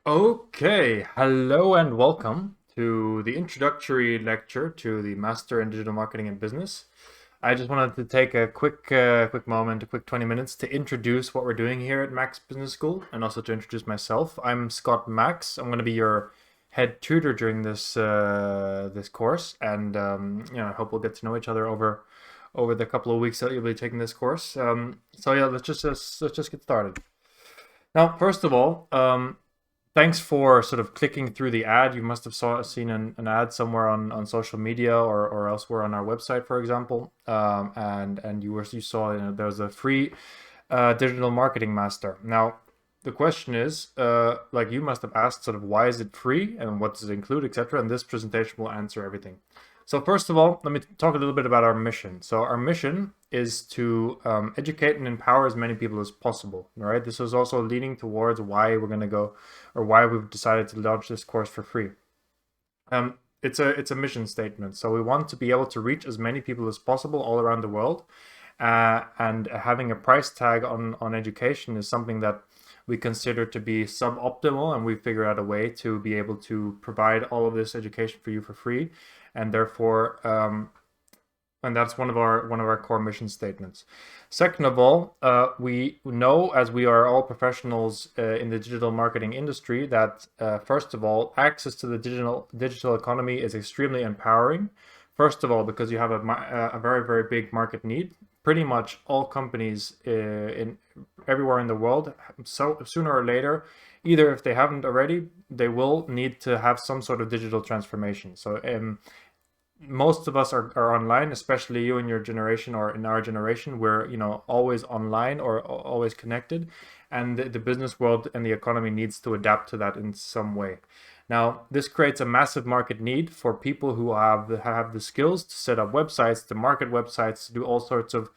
Okay, hello and welcome to the introductory lecture to the Master in Digital Marketing and Business. I just wanted to take a quick moment, a quick 20 minutes to introduce what we're doing here at Max Business School and also to introduce myself. I'm Scott Max. I'm going to be your head tutor during this course, and I hope we'll get to know each other over the couple of weeks that you'll be taking this course. So yeah, let's just get started. Now, first of all, thanks for sort of clicking through the ad. You must have seen an ad somewhere on social media or elsewhere on our website, for example. And you saw there's a free digital marketing master. Now, the question is, like you must have asked, sort of why is it free and what does it include, etc. And this presentation will answer everything. So first of all, let me talk a little bit about our mission. So our mission is to educate and empower as many people as possible. All right. This is also leading towards why we're going to go, or why we've decided to launch this course for free. It's a mission statement. So we want to be able to reach as many people as possible all around the world. And having a price tag on education is something that we consider to be suboptimal, and we figure out a way to be able to provide all of this education for you for free, and therefore, and that's one of our core mission statements. Second of all, we know, as we are all professionals in the digital marketing industry, that first of all, access to the digital economy is extremely empowering. First of all, because you have a very, very big market need. Pretty much all companies in everywhere in the world, so sooner or later, either if they haven't already, they will need to have some sort of digital transformation. So most of us are online, especially you in your generation or in our generation. We're always online or always connected, and the business world and the economy needs to adapt to that in some way. Now, this creates a massive market need for people who have the skills to set up websites, to market websites, to do all sorts of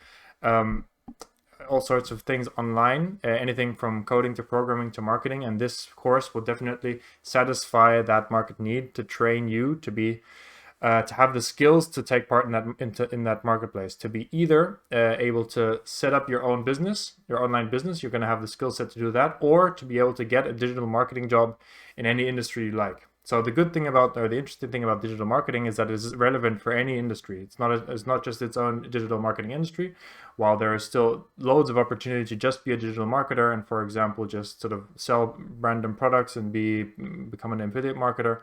things online, anything from coding to programming to marketing. And this course will definitely satisfy that market need to train you to be to have the skills to take part in that marketplace, to be either able to set up your own business, your online business. You're going to have the skill set to do that, or to be able to get a digital marketing job in any industry you like. So the good thing about, or the interesting thing about digital marketing is that it's relevant for any industry. It's not just its own digital marketing industry. While there is still loads of opportunity to just be a digital marketer and, for example, just sort of sell random products and become an affiliate marketer.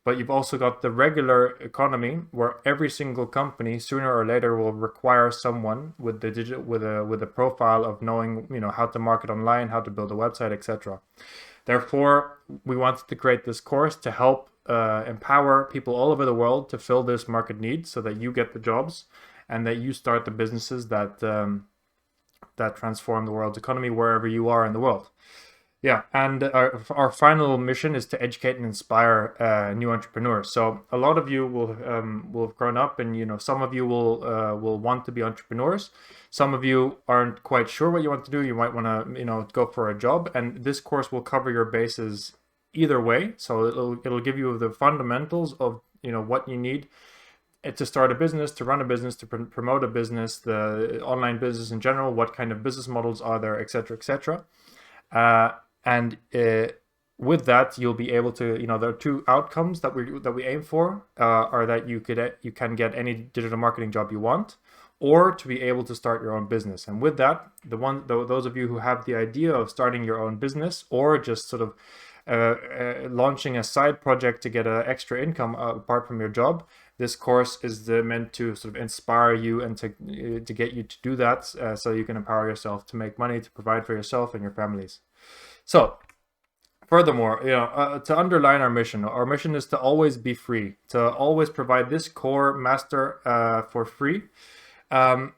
But you've also got the regular economy where every single company sooner or later will require someone with with a profile of knowing how to market online, how to build a website, etc. Therefore, we wanted to create this course to help empower people all over the world to fill this market need, so that you get the jobs and that you start the businesses that transform the world's economy wherever you are in the world. Yeah, and our final mission is to educate and inspire new entrepreneurs. So a lot of you will have grown up, and some of you will want to be entrepreneurs. Some of you aren't quite sure what you want to do. You might want to go for a job, and this course will cover your bases either way. So it'll give you the fundamentals of what you need to start a business, to run a business, to promote a business, the online business in general, what kind of business models are there, etc., etc. And with that, you'll be able to, there are two outcomes that we aim for, are that you can get any digital marketing job you want, or to be able to start your own business. And with that, those of you who have the idea of starting your own business, or just sort of launching a side project to get an extra income apart from your job, this course is meant to sort of inspire you and to get you to do that, so you can empower yourself to make money, to provide for yourself and your families. So, furthermore, to underline our mission is to always be free, to always provide this core master for free. And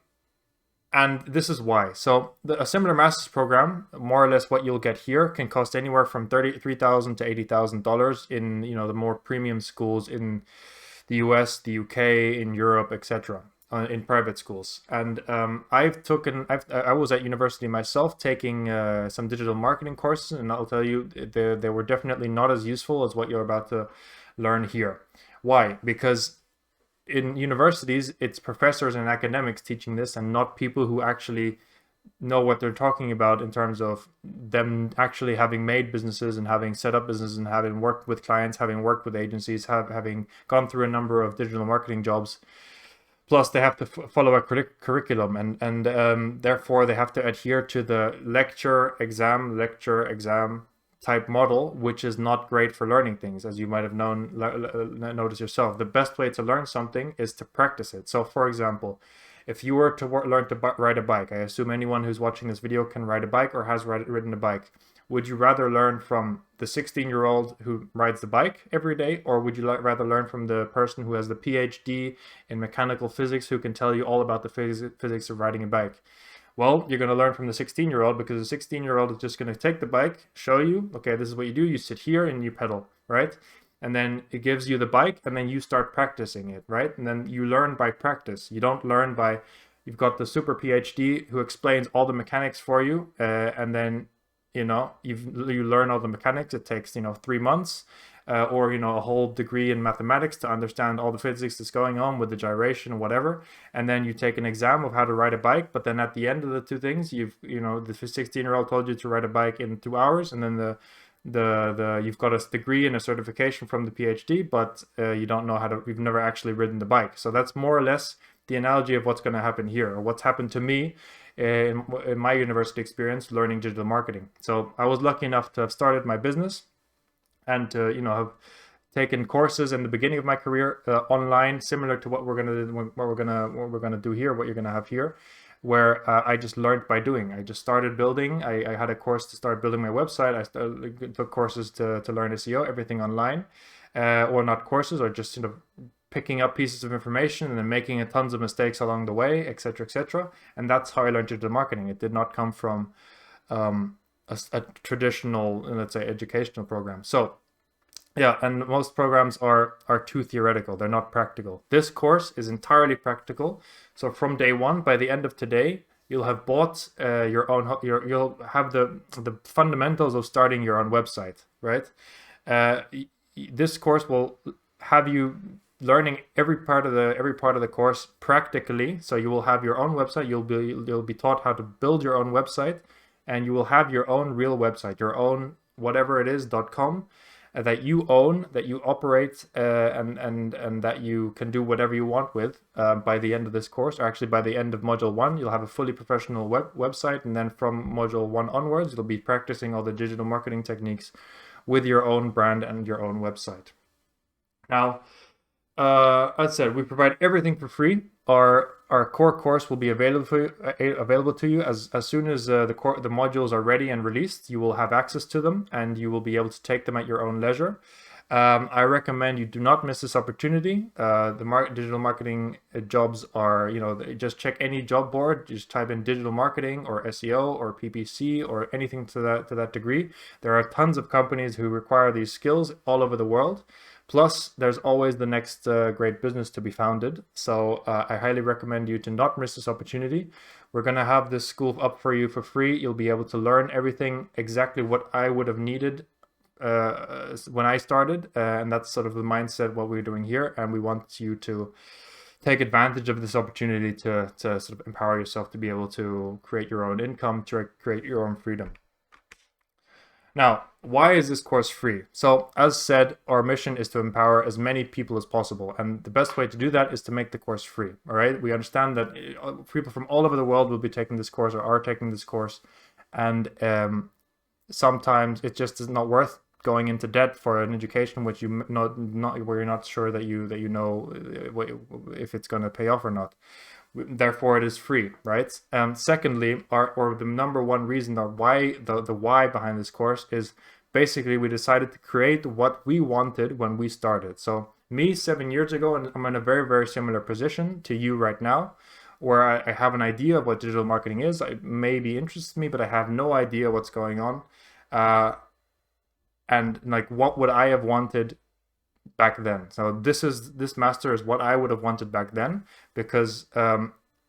this is why. So a similar master's program, more or less what you'll get here, can cost anywhere from $33,000 to $80,000 in the more premium schools in the US, the UK, in Europe, etc. In private schools. And I was at university myself taking some digital marketing courses, and I'll tell you, they were definitely not as useful as what you're about to learn here. Why? Because in universities, it's professors and academics teaching this, and not people who actually know what they're talking about in terms of them actually having made businesses and having set up businesses and having worked with clients, having worked with agencies, having gone through a number of digital marketing jobs. Plus, they have to follow a curriculum, and therefore they have to adhere to the lecture exam type model, which is not great for learning things, as you might have noticed yourself. The best way to learn something is to practice it. So, for example, if you were to learn to ride a bike, I assume anyone who's watching this video can ride a bike or has ridden a bike. Would you rather learn from the 16-year-old who rides the bike every day, or would you rather learn from the person who has the PhD in mechanical physics who can tell you all about the physics of riding a bike? Well, you're going to learn from the 16-year-old, because the 16-year-old is just going to take the bike, show you, okay, this is what you do. You sit here and you pedal, right? And then it gives you the bike, and then you start practicing it, right? And then you learn by practice. You don't learn by, you've got the super PhD who explains all the mechanics for you, and then you learn all the mechanics. It takes 3 months, or a whole degree in mathematics to understand all the physics that's going on with the gyration and whatever. And then you take an exam of how to ride a bike. But then at the end of the two things, the 16-year-old told you to ride a bike in 2 hours, and then you've got a degree and a certification from the PhD, but you don't know you've never actually ridden the bike. So that's more or less the analogy of what's going to happen here, or what's happened to me in my university experience learning digital marketing. So I was lucky enough to have started my business and to have taken courses in the beginning of my career online, similar to what we're gonna do here, what you're gonna have here, where I just learned by doing. I just started building. I had a course to start building my website. I took courses to learn SEO, everything online, or not courses, or just picking up pieces of information and then making tons of mistakes along the way, etc., etc. And that's how I learned digital marketing. It did not come from a traditional, let's say, educational program. So yeah, and most programs are too theoretical. They're not practical. This course is entirely practical. So from day one, by the end of today, you'll have bought your own. You'll have the fundamentals of starting your own website, right? This course will have you learning every part of the course practically. So you will have your own website. You'll be taught how to build your own website, and you will have your own real website, your own whatever it is .com that you own, that you operate, and that you can do whatever you want with by the end of this course, or actually by the end of module 1, you'll have a fully professional website, and then from module 1 onwards, you'll be practicing all the digital marketing techniques with your own brand and your own website. Now, as I said, we provide everything for free. Our core course will be available to you as soon as the modules are ready and released. You will have access to them, and you will be able to take them at your own leisure. I recommend you do not miss this opportunity. The digital marketing jobs are, just check any job board, just type in digital marketing or SEO or PPC or anything to that degree. There are tons of companies who require these skills all over the world. Plus, there's always the next great business to be founded. So I highly recommend you to not miss this opportunity. We're going to have this school up for you for free. You'll be able to learn everything exactly what I would have needed when I started. And that's sort of the mindset, what we're doing here. And we want you to take advantage of this opportunity to sort of empower yourself to be able to create your own income, to create your own freedom. Now, why is this course free? So, as said, our mission is to empower as many people as possible. And the best way to do that is to make the course free, all right? We understand that people from all over the world will be taking this course or are taking this course. And sometimes it just is not worth going into debt for an education which where you're not sure that you know if it's going to pay off or not. Therefore, it is free, right? Secondly, the number one reason, or why the why behind this course is basically we decided to create what we wanted when we started. So me 7 years ago, and I'm in a very, very similar position to you right now, where I have an idea of what digital marketing is. It maybe interests me, but I have no idea what's going on. And like, what would I have wanted back then? So this master is what I would have wanted back then, because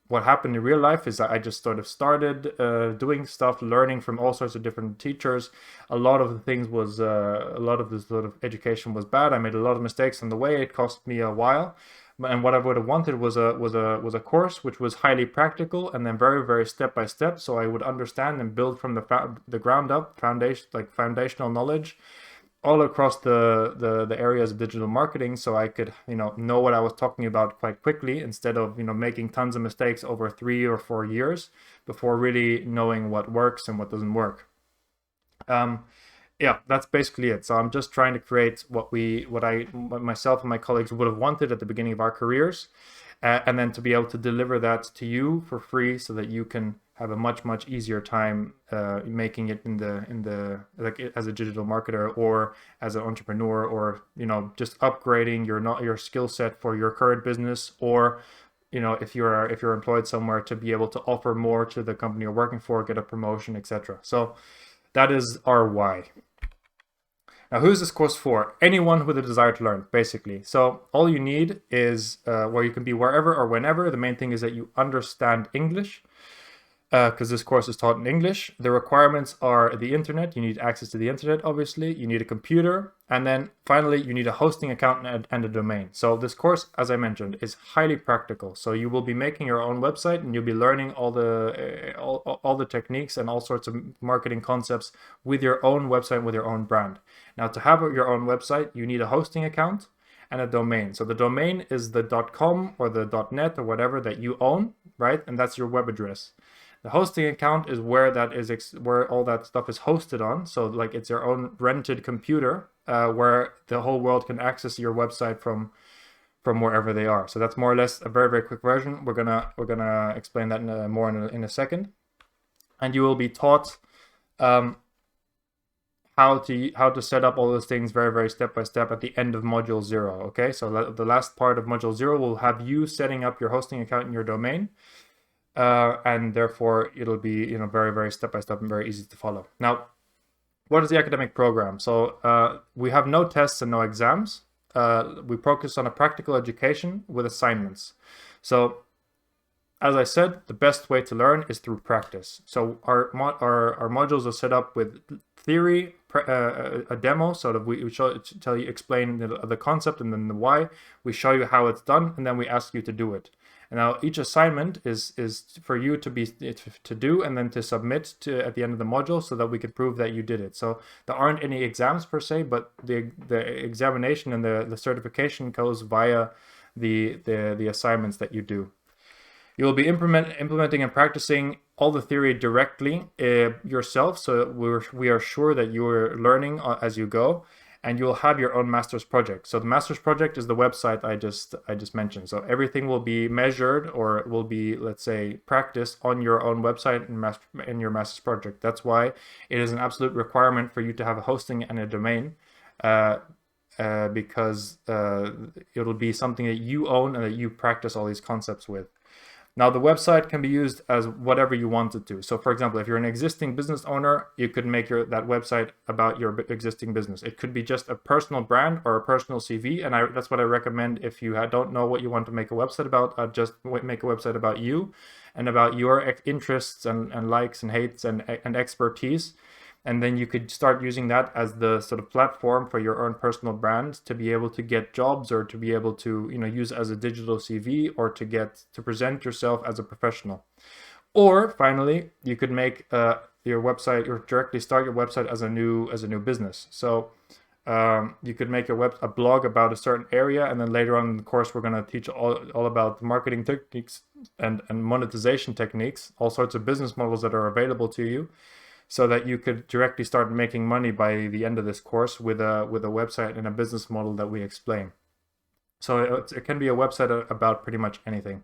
what happened in real life is that I just sort of started doing stuff, learning from all sorts of different teachers. A lot of the sort of education was bad. I made a lot of mistakes on the way. It cost me a while, And what I would have wanted was a course which was highly practical and then very, very step by step, so I would understand and build from the ground up, foundational knowledge all across the areas of digital marketing, so I could know what I was talking about quite quickly, instead of making tons of mistakes over 3 or 4 years before really knowing what works and what doesn't work. Yeah, that's basically it. So I'm just trying to create what myself and my colleagues would have wanted at the beginning of our careers, and then to be able to deliver that to you for free, so that you can have a much easier time making it in the like as a digital marketer or as an entrepreneur, or just upgrading your skill set for your current business, or if you're employed somewhere, to be able to offer more to the company you're working for, get a promotion, etc. So that is our why. Now, who is this course for? Anyone with a desire to learn, basically. So all you need is, well, you can be wherever or whenever. The main thing is that you understand English, because this course is taught in English. The requirements are the internet. You need access to the internet, obviously. You need a computer. And then finally, you need a hosting account and a domain. So this course, as I mentioned, is highly practical. So you will be making your own website, and you'll be learning all the techniques and all sorts of marketing concepts with your own website, with your own brand. Now, to have your own website, you need a hosting account and a domain. So the domain is the .com or the .net or whatever that you own, right? And that's your web address. The hosting account is where where all that stuff is hosted on. So like it's your own rented computer, where the whole world can access your website from wherever they are. So that's more or less a very, very quick version. We're gonna explain that more in a second, and you will be taught how to set up all those things very, very step by step at the end of module 0. Okay, so the last part of module 0 will have you setting up your hosting account and your domain. And therefore it'll be very, very step by step and very easy to follow. Now, what is the academic program? So we have no tests and no exams. We focus on a practical education with assignments. So as I said, the best way to learn is through practice. So our modules are set up with theory, a demo, so that we explain the concept and then the why. We show you how it's done, and then we ask you to do it. And now each assignment is for you to do and then to submit at the end of the module, so that we can prove that you did it. So there aren't any exams per se, but the examination and the certification goes via the assignments that you do. You will be implementing and practicing all the theory directly yourself, so we are sure that you are learning as you go, and you'll have your own master's project. So the master's project is the website I just mentioned. So everything will be measured, or will be, let's say, practiced on your own website in your master's project. That's why it is an absolute requirement for you to have a hosting and a domain, because it'll be something that you own and that you practice all these concepts with. Now, the website can be used as whatever you want it to. So, for example, if you're an existing business owner, you could make that website about your existing business. It could be just a personal brand or a personal CV, and that's what I recommend. If you don't know what you want to make a website about, just make a website about you and about your interests and likes and hates and expertise. And then you could start using that as the sort of platform for your own personal brand, to be able to get jobs, or to be able to use as a digital CV, or to present yourself as a professional. Or finally, you could make your website, or directly start your website as a new business. So you could make a blog about a certain area, and then later on in the course we're going to teach all about marketing techniques and monetization techniques, all sorts of business models that are available to you, so that you could directly start making money by the end of this course with a website and a business model that we explain. So it can be a website about pretty much anything.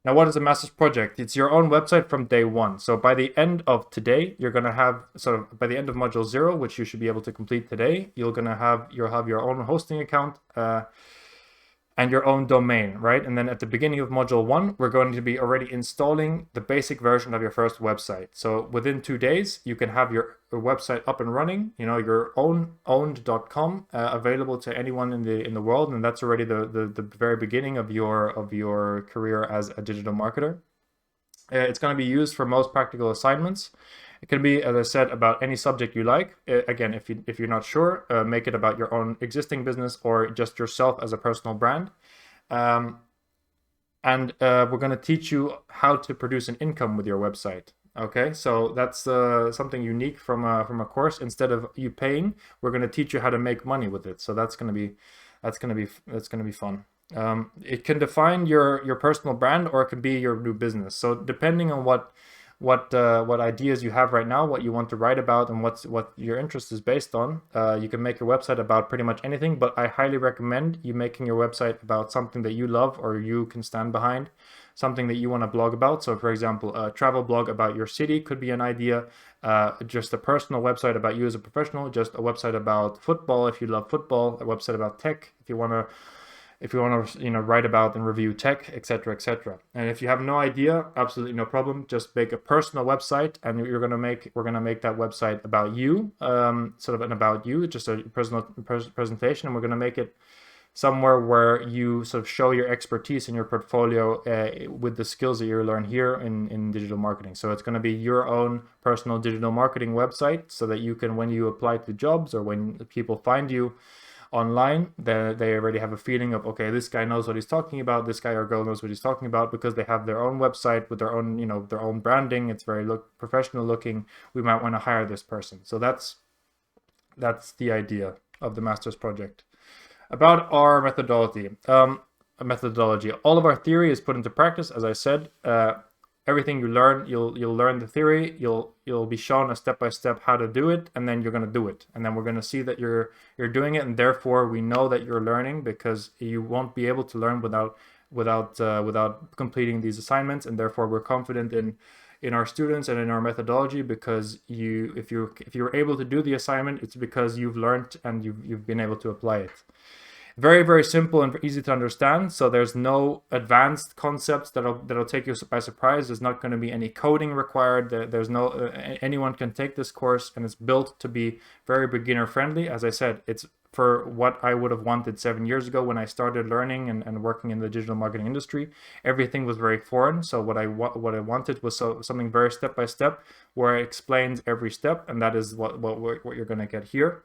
Now, what is a master's project? It's your own website from day one. So by the end of today, you're going to have, by the end of module 0, which you should be able to complete today, you'll have your own hosting account and your own domain, right? And then at the beginning of module 1, we're going to be already installing the basic version of your first website. So within 2 days, you can have your website up and running, your own owned.com, available to anyone in the world, and that's already the very beginning of your career as a digital marketer. It's going to be used for most practical assignments. It can be, as I said, about any subject you like. Again, if you're not sure, make it about your own existing business or just yourself as a personal brand. And we're going to teach you how to produce an income with your website. Okay, so that's something unique from a course. Instead of you paying, we're going to teach you how to make money with it. So that's going to be fun. It can define your personal brand, or it can be your new business. So depending on what ideas you have right now, what you want to write about, and what your interest is based on, you can make your website about pretty much anything. But I highly recommend you making your website about something that you love or you can stand behind, something that you want to blog about. So for example, a travel blog about your city could be an idea. Just a personal website about you as a professional, just a website about football if you love football, a website about tech if you want to write about and review tech, etc., etc. And if you have no idea, absolutely no problem. Just make a personal website, and we're gonna make that website about you, sort of an about you, just a personal presentation, and we're gonna make it somewhere where you sort of show your expertise in your portfolio with the skills that you learn here in digital marketing. So it's going to be your own personal digital marketing website, so that you can, when you apply to jobs or when people find you online, they already have a feeling of, okay, this guy knows what he's talking about, this guy or girl knows what he's talking about, because they have their own website with their own, their own branding. It's very professional looking. We might want to hire this person. So that's the idea of the master's project. About our methodology, all of our theory is put into practice. As I said, everything you learn, you'll learn the theory, you'll be shown a step-by-step how to do it, and then you're going to do it, and then we're going to see that you're doing it, and therefore we know that you're learning, because you won't be able to learn without completing these assignments. And therefore we're confident in our students and in our methodology, because if you're able to do the assignment, it's because you've learned and you've been able to apply it. Very, very simple and easy to understand. So there's no advanced concepts that'll take you by surprise. There's not going to be any coding required. There's no anyone can take this course, and it's built to be very beginner friendly. As I said, it's for what I would have wanted 7 years ago when I started learning and working in the digital marketing industry. Everything was very foreign. So what I wanted was something very step by step, where it explains every step, and that is what you're going to get here.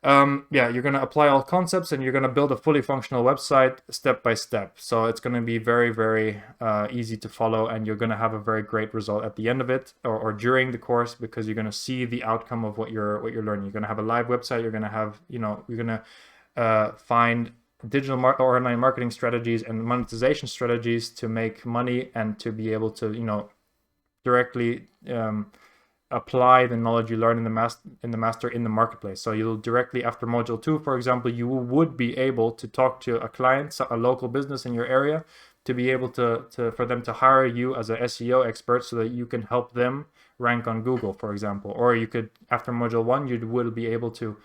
You're going to apply all concepts, and you're going to build a fully functional website step by step. So it's going to be very, very easy to follow, and you're going to have a very great result at the end of it, or during the course, because you're going to see the outcome of what you're learning. You're going to have a live website. You're going to have, you're going to find digital or online marketing strategies and monetization strategies to make money, and to be able to, directly apply the knowledge you learn in the master in the marketplace. So you'll directly, after module 2, for example, you would be able to talk to a client, a local business in your area, to be able for them to hire you as a SEO expert, so that you can help them rank on Google, for example. Or you could, after module 1, you will be able to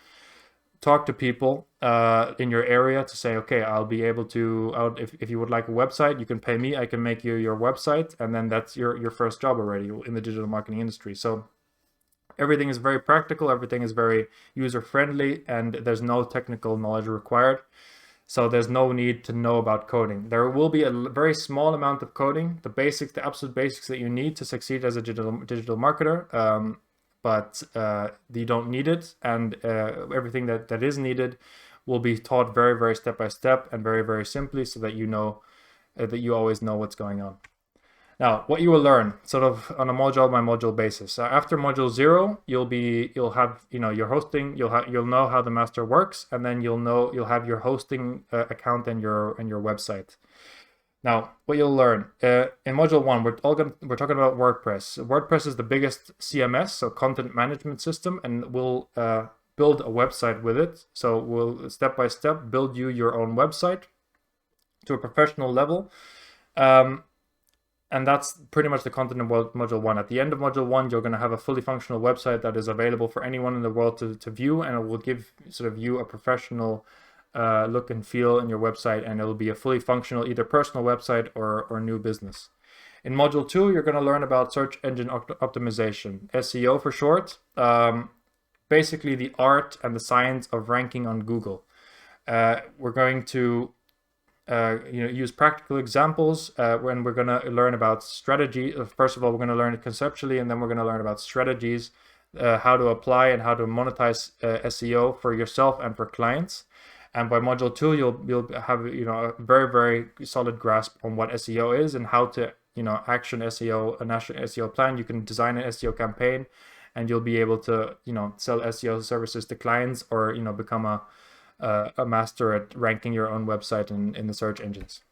talk to people in your area to say, okay, I'll be able to, if you would like a website, you can pay me, I can make you your website, and then that's your first job already in the digital marketing industry. So everything is very practical, everything is very user-friendly, and there's no technical knowledge required. So there's no need to know about coding. There will be a very small amount of coding, the absolute basics that you need to succeed as a digital marketer, but you don't need it, and everything that is needed will be taught very, very step by step and very, very simply, so that you know that you always know what's going on. Now, what you will learn, sort of on a module by module basis. After module 0, you'll have your hosting. You'll know how the master works, and then you'll have your hosting account and your website. Now, what you'll learn in module 1, we're talking about WordPress. WordPress is the biggest CMS, so content management system, and we'll build a website with it. So we'll step by step build you your own website to a professional level. And that's pretty much the content of module 1. At the end of module 1, you're going to have a fully functional website that is available for anyone in the world to view, and it will give sort of you a professional look and feel in your website, and it will be a fully functional either personal website or new business. In module 2, you're going to learn about search engine optimization, SEO for short, basically the art and the science of ranking on Google. We're going to use practical examples when we're going to learn about strategy. First of all, we're going to learn it conceptually, and then we're going to learn about strategies, how to apply and how to monetize SEO for yourself and for clients. And by module 2, you'll have a very solid grasp on what SEO is and how to action SEO, a national SEO plan. You can design an SEO campaign, and you'll be able to sell SEO services to clients, or become a master at ranking your own website in the search engines.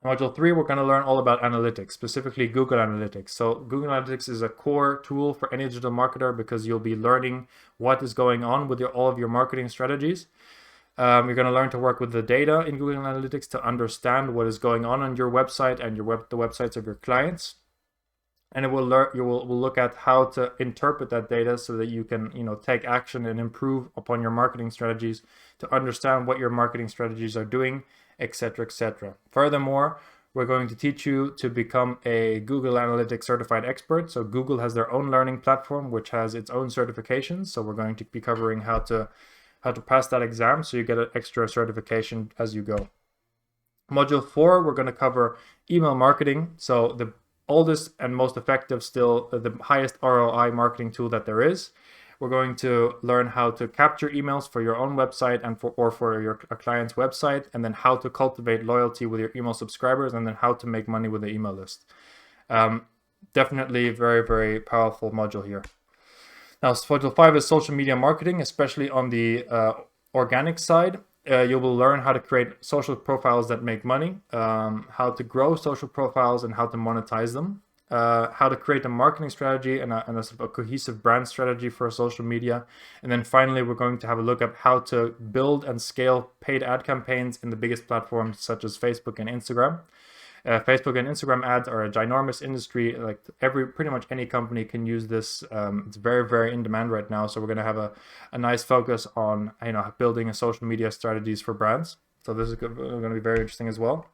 Module 3, we're going to learn all about analytics, specifically Google Analytics. So Google Analytics is a core tool for any digital marketer, because you'll be learning what is going on with all of your marketing strategies. You're going to learn to work with the data in Google Analytics to understand what is going on your website and the websites of your clients. And it will we'll look at how to interpret that data so that you can take action and improve upon your marketing strategies, to understand what your marketing strategies are doing, etc., etc. Furthermore, we're going to teach you to become a Google Analytics certified expert. So Google has their own learning platform, which has its own certifications. So we're going to be covering how to pass that exam, so you get an extra certification as you go. Module 4, we're going to cover email marketing. So the oldest and most effective, still the highest ROI marketing tool that there is. We're going to learn how to capture emails for your own website and for your client's website, and then how to cultivate loyalty with your email subscribers, and then how to make money with the email list. Definitely very powerful module here. Now, module 5 is social media marketing, especially on the organic side. You will learn how to create social profiles that make money, how to grow social profiles and how to monetize them, how to create a marketing strategy and a sort of a cohesive brand strategy for social media. And then finally, we're going to have a look at how to build and scale paid ad campaigns in the biggest platforms such as Facebook and Instagram. Facebook and Instagram ads are a ginormous industry. Like pretty much any company can use this. It's very in demand right now. So we're going to have a nice focus on building a social media strategies for brands. So this is going to be very interesting as well.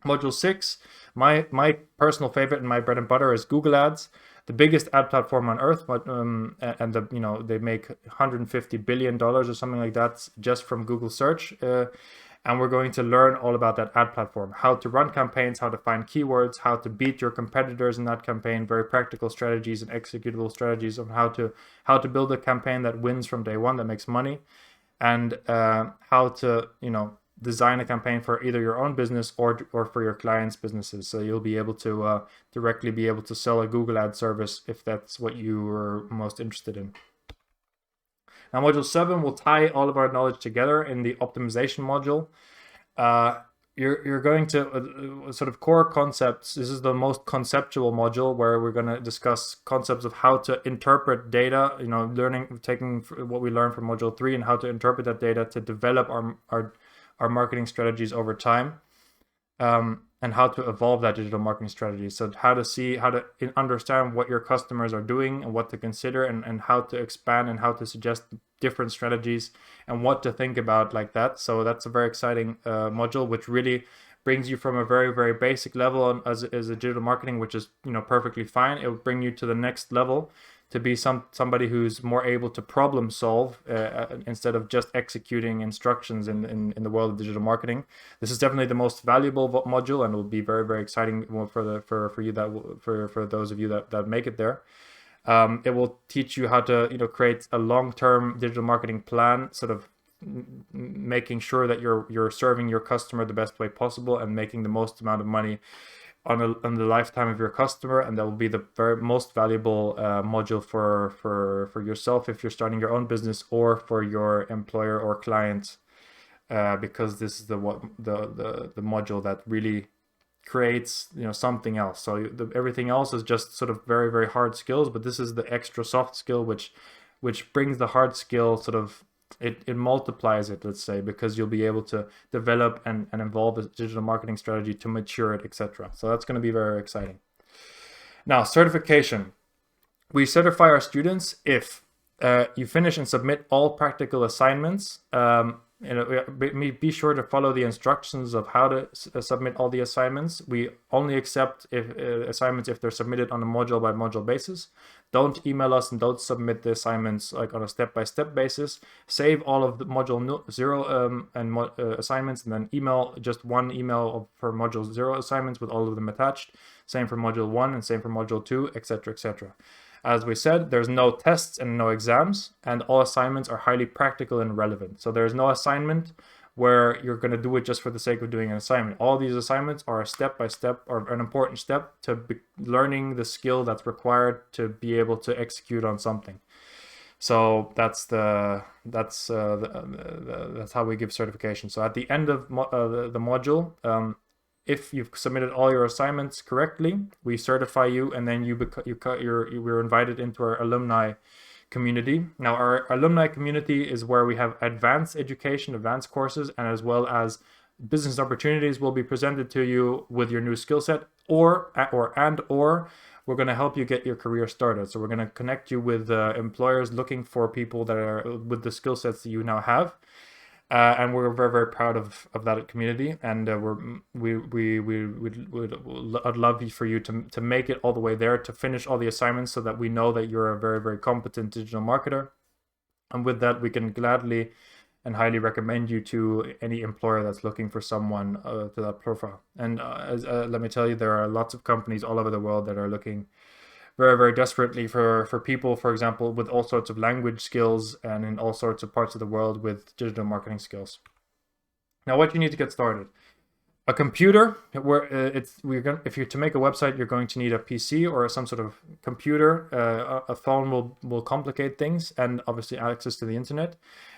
Module 6, my personal favorite and my bread and butter is Google Ads, the biggest ad platform on earth. And they make $150 billion or something like that just from Google search. And we're going to learn all about that ad platform, how to run campaigns, how to find keywords, how to beat your competitors in that campaign, very practical strategies and executable strategies of how to build a campaign that wins from day one, that makes money, and how to design a campaign for either your own business or for your clients' businesses. So you'll be able to directly be able to sell a Google ad service if that's what you are most interested in. Now, module 7 will tie all of our knowledge together in the optimization module. You're going to sort of core concepts. This is the most conceptual module, where we're going to discuss concepts of how to interpret data, taking what we learned from module 3 and how to interpret that data to develop our marketing strategies over time. And how to evolve that digital marketing strategy. So how to understand what your customers are doing and what to consider, and how to expand and how to suggest different strategies and what to think about like that. So that's a very exciting module, which really brings you from a very basic level as a digital marketing, which is perfectly fine. It will bring you to the next level to be somebody who's more able to problem solve instead of just executing instructions in the world of digital marketing. This is definitely the most valuable module, and will be very exciting for you for those of you that make it there. It will teach you how to create a long-term digital marketing plan, sort of making sure that you're serving your customer the best way possible and making the most amount of money on the lifetime of your customer. And that will be the very most valuable module for yourself if you're starting your own business, or for your employer or client, because this is the module that really creates something else. So everything else is just sort of very hard skills, but this is the extra soft skill which brings the hard skill sort of, it multiplies it, let's say, because you'll be able to develop and evolve a digital marketing strategy to mature it, etc. So that's going to be very exciting. Now, certification. We certify our students if you finish and submit all practical assignments. Be sure to follow the instructions of how to submit all the assignments. We only accept assignments if they're submitted on a module by module basis. Don't email us and don't submit the assignments like on a step-by-step basis. Save all of the module 0 assignments, and then email just one email for module 0 assignments with all of them attached. Same for module 1 and same for module 2, etc., etc. As we said, there's no tests and no exams, and all assignments are highly practical and relevant. So there's no assignment where you're going to do it just for the sake of doing an assignment. All these assignments are a step-by-step or an important step to learning the skill that's required to be able to execute on something. So that's how we give certification. So at the end of the module, if you've submitted all your assignments correctly, we certify you, and then you're invited into our alumni community. Now, our alumni community is where we have advanced education, advanced courses, and as well as business opportunities will be presented to you with your new skill set, or we're going to help you get your career started. So we're going to connect you with employers looking for people that are with the skill sets that you now have. And we're very, very proud of that community, and I'd love for you to make it all the way there, to finish all the assignments, so that we know that you're a very, very competent digital marketer. And with that, we can gladly and highly recommend you to any employer that's looking for someone to that profile. And let me tell you, there are lots of companies all over the world that are looking very, very desperately for people, for example, with all sorts of language skills and in all sorts of parts of the world with digital marketing skills. Now, what you need to get started: a computer. If you're to make a website, you're going to need a PC or some sort of computer. A phone will complicate things, and obviously access to the internet.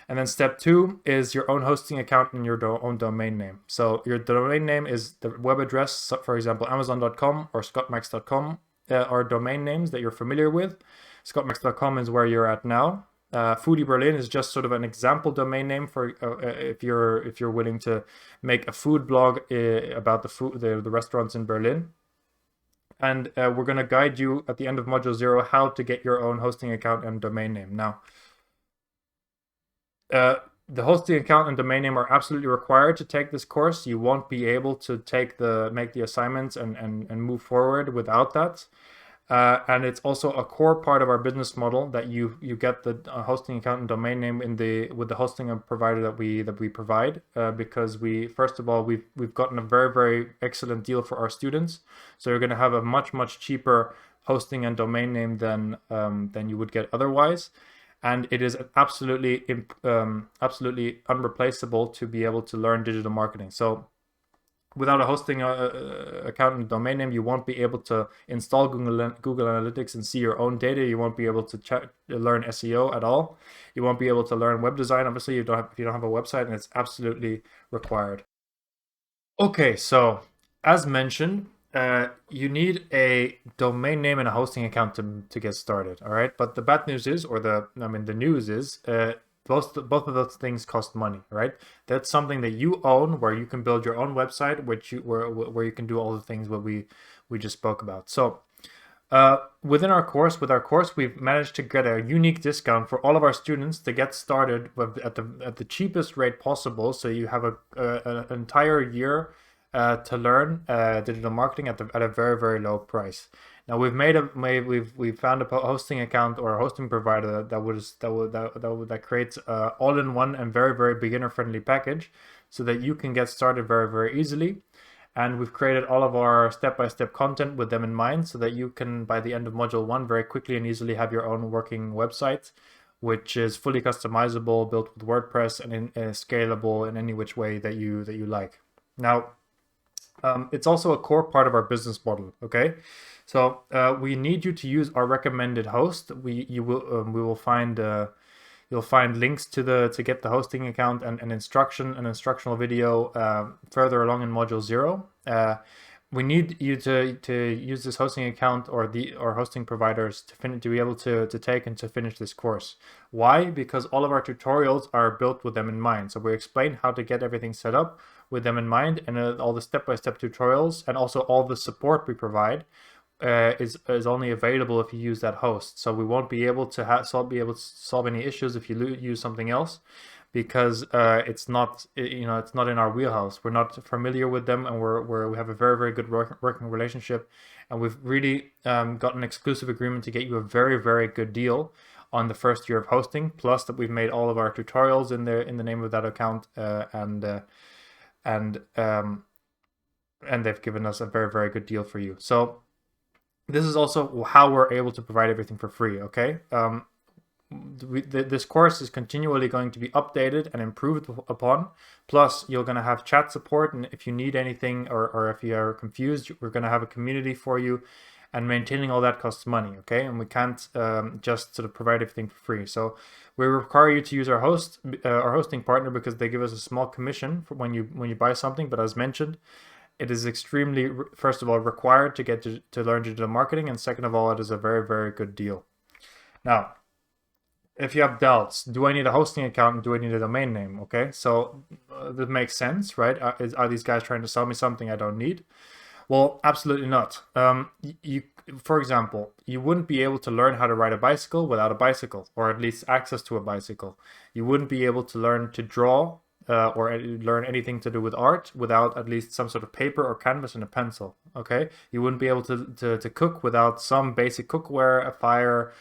And then step 2 is your own hosting account and your own domain name. So your domain name is the web address, for example, Amazon.com or scottmax.com. Are domain names that you're familiar with. Scottmax.com is where you're at now. Foodie Berlin is just sort of an example domain name for if you're willing to make a food blog about the restaurants in Berlin. And we're going to guide you at the end of module 0 how to get your own hosting account and domain name. Now, the hosting account and domain name are absolutely required to take this course. You won't be able to make the assignments and move forward without that. And it's also a core part of our business model that you get the hosting account and domain name with the hosting provider that we provide, because first of all we've gotten a very, very excellent deal for our students. So you're going to have a much cheaper hosting and domain name than you would get otherwise. And it is absolutely unreplaceable to be able to learn digital marketing. So without a hosting account and domain name, you won't be able to install Google Analytics and see your own data. You won't be able to learn SEO at all. You won't be able to learn web design. Obviously, if you don't have a website, and it's absolutely required. Okay, so as mentioned, you need a domain name and a hosting account to get started. All right, but the bad news is, the news is, both of those things cost money. Right, that's something that you own, where you can build your own website, where you can do all the things what we just spoke about. So with our course, we've managed to get a unique discount for all of our students to get started at the cheapest rate possible. So you have an entire year to learn digital marketing at a very, very low price. Now we've found a hosting account or a hosting provider that creates an all-in-one and very, very beginner-friendly package, so that you can get started very, very easily. And we've created all of our step-by-step content with them in mind, so that you can, by the end of module 1, very quickly and easily have your own working website, which is fully customizable, built with WordPress, and scalable in any which way that you like. Now, it's also a core part of our business model. Okay, so we need you to use our recommended host. You'll find links to get the hosting account and an instructional video further along in module 0. We need you to use this hosting account or hosting providers to be able to take and to finish this course. Why? Because all of our tutorials are built with them in mind. So we explain how to get everything set up with them in mind, and all the step-by-step tutorials, and also all the support we provide is only available if you use that host. So we won't be able to solve any issues if you use something else, because it's not in our wheelhouse. We're not familiar with them, and we have a very, very good working relationship, and we've really got an exclusive agreement to get you a very, very good deal on the first year of hosting. Plus that we've made all of our tutorials in the name of that account, and they've given us a very, very good deal for you. So this is also how we're able to provide everything for free, okay? This course is continually going to be updated and improved upon. Plus, you're going to have chat support, and if you need anything or if you are confused, we're going to have a community for you. And maintaining all that costs money, okay? And we can't just sort of provide everything for free. So we require you to use our hosting partner, because they give us a small commission for when you buy something. But as mentioned, it is extremely, first of all, required to get to learn digital marketing, and second of all, it is a very, very good deal. Now, if you have doubts, do I need a hosting account and do I need a domain name? Okay, so that makes sense, right? Are these guys trying to sell me something I don't need? Well, absolutely not. For example, you wouldn't be able to learn how to ride a bicycle without a bicycle, or at least access to a bicycle. You wouldn't be able to learn to draw or learn anything to do with art without at least some sort of paper or canvas and a pencil, okay? You wouldn't be able to cook without some basic cookware, a fire,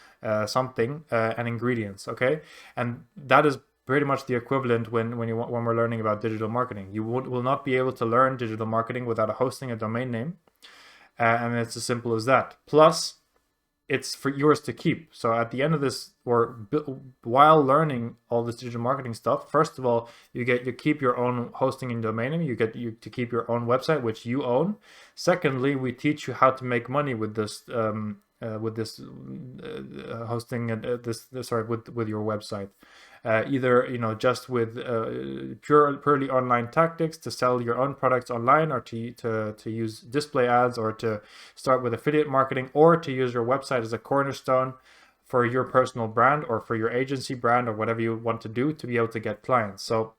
something, and ingredients, okay? And that is pretty much the equivalent when we're learning about digital marketing. You will not be able to learn digital marketing without hosting a domain name, and it's as simple as that. Plus, it's for yours to keep. So at the end of this, or while learning all this digital marketing stuff, first of all, you keep your own hosting and domain name. You to keep your own website, which you own. Secondly, we teach you how to make money with this hosting and with your website. Either just with purely online tactics to sell your own products online, or to use display ads, or to start with affiliate marketing, or to use your website as a cornerstone for your personal brand or for your agency brand, or whatever you want to do to be able to get clients. So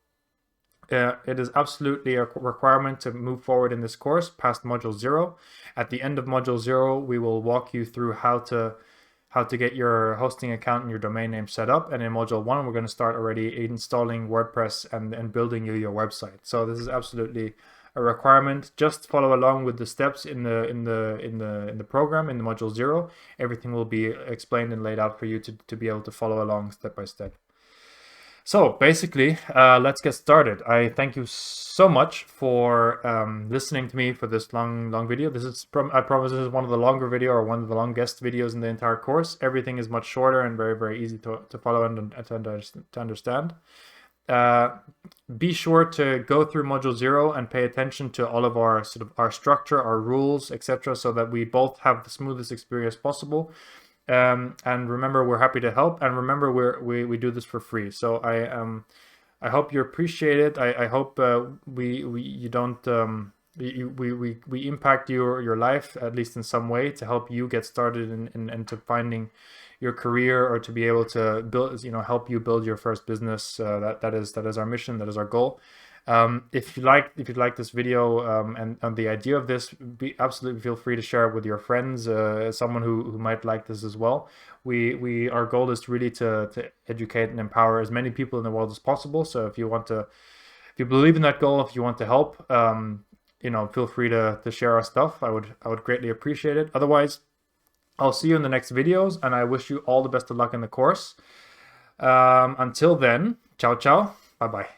it is absolutely a requirement to move forward in this course past module 0. At the end of module 0, we will walk you through how to get your hosting account and your domain name set up. And in module 1, we're going to start already installing WordPress and building you your website. So this is absolutely a requirement. Just follow along with the steps in the program in the module 0. Everything will be explained and laid out for you to be able to follow along step by step. So basically, let's get started. I thank you so much for listening to me for this long video. This is, I promise, this is one of the longer video, or one of the longest videos in the entire course. Everything is much shorter and very, very easy to follow and to understand. Be sure to go through module 0 and pay attention to all of our our structure, our rules, etc., so that we both have the smoothest experience possible. And remember, we're happy to help, and remember, we do this for free. So I hope you appreciate it. I hope we impact your life, at least in some way, to help you get started into finding your career, or to be able to build, help you build your first business. That is our mission. That is our goal. If you like this video and the idea of this, absolutely feel free to share it with your friends, someone who might like this as well. Our goal is really to educate and empower as many people in the world as possible. So if you believe in that goal, if you want to help, feel free to share our stuff. I would greatly appreciate it. Otherwise, I'll see you in the next videos, and I wish you all the best of luck in the course. Until then, ciao ciao, bye bye.